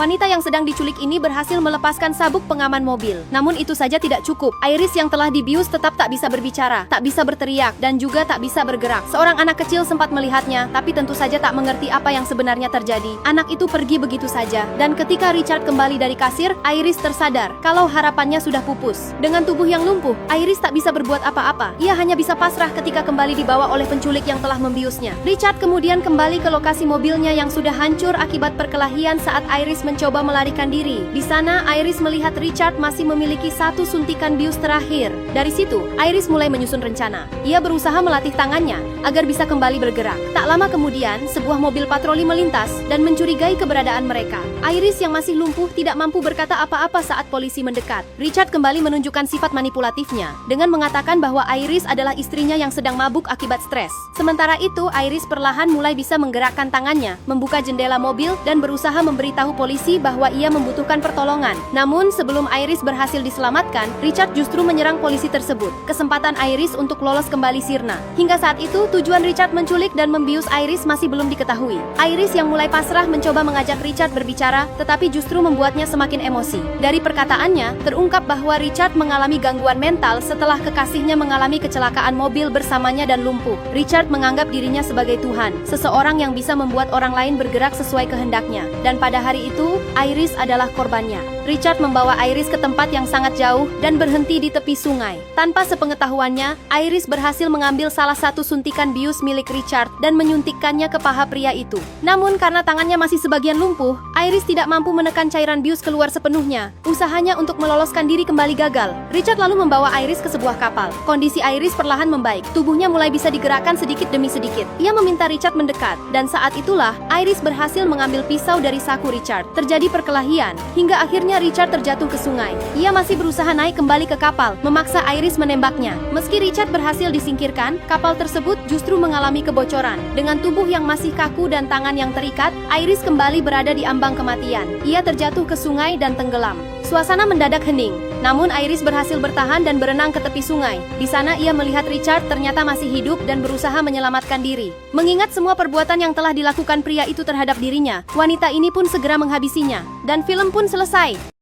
Wanita yang sedang diculik ini berhasil melepaskan sabuk pengaman mobil. Namun itu saja tidak cukup. Iris yang telah dibius tetap tak bisa berbicara, tak bisa berteriak, dan juga tak bisa bergerak. Seorang anak kecil sempat melihatnya, tapi tentu saja tak mengerti apa yang sebenarnya terjadi. Anak itu pergi begitu saja. Dan ketika Richard kembali dari kasir, Iris tersadar kalau harapannya sudah pupus. Dengan tubuh yang lumpuh, Iris tak bisa berbuat apa-apa. Ia hanya bisa pasrah ketika kembali dibawa oleh penculik yang telah membiusnya. Richard kemudian kembali ke lokasi mobilnya yang sudah hancur akibat perkelahian saat Iris mencoba melarikan diri. Di sana, Iris melihat Richard masih memiliki satu suntikan bius terakhir. Dari situ, Iris mulai menyusun rencana. Ia berusaha melatih tangannya agar bisa kembali bergerak. Tak lama kemudian, sebuah mobil patroli melintas dan mencurigai keberadaan mereka. Iris yang masih lumpuh tidak mampu berkata apa-apa saat polisi mendekat. Richard kembali menunjukkan sifat manipulatifnya dengan mengatakan bahwa Iris adalah istrinya yang sedang mabuk akibat stres. Sementara itu, Iris perlahan mulai bisa menggerakkan tangannya, membuka jendela mobil, dan berusaha memberitahu polisi bahwa ia membutuhkan pertolongan. Namun, sebelum Iris berhasil diselamatkan, Richard justru menyerang polisi tersebut. Kesempatan Iris untuk lolos kembali sirna. Hingga saat itu, tujuan Richard menculik dan membius Iris masih belum diketahui. Iris yang mulai pasrah mencoba mengajak Richard berbicara, tetapi justru membuatnya semakin emosi. Dari perkataannya, terungkap bahwa Richard mengalami gangguan mental setelah kekasihnya mengalami kecelakaan mobil bersamanya dan lumpuh. Richard menganggap dirinya sebagai Tuhan, seseorang yang bisa membuat orang lain bergerak sesuai kehendaknya. Dan pada hari itu, Iris adalah korbannya. Richard membawa Iris ke tempat yang sangat jauh dan berhenti di tepi sungai. Tanpa sepengetahuannya, Iris berhasil mengambil salah satu suntikan bius milik Richard dan menyuntikkannya ke paha pria itu. Namun karena tangannya masih sebagian lumpuh, Iris tidak mampu menekan cairan bius keluar sepenuhnya. Usahanya untuk meloloskan diri kembali gagal. Richard lalu membawa Iris ke sebuah kapal. Kondisi Iris perlahan membaik. Tubuhnya mulai bisa digerakkan sedikit demi sedikit. Ia meminta Richard mendekat, dan saat itulah Iris berhasil mengambil pisau dari saku Richard. Terjadi perkelahian, hingga akhirnya Richard terjatuh ke sungai. Ia masih berusaha naik kembali ke kapal, memaksa Iris menembaknya. Meski Richard berhasil disingkirkan, kapal tersebut justru mengalami kebocoran. Dengan tubuh yang masih kaku dan tangan yang terikat, Iris kembali berada di ambang kematian. Ia terjatuh ke sungai dan tenggelam. Suasana mendadak hening. Namun Iris berhasil bertahan dan berenang ke tepi sungai. Di sana ia melihat Richard ternyata masih hidup dan berusaha menyelamatkan diri. Mengingat semua perbuatan yang telah dilakukan pria itu terhadap dirinya, wanita ini pun segera menghabisinya. Dan film pun selesai.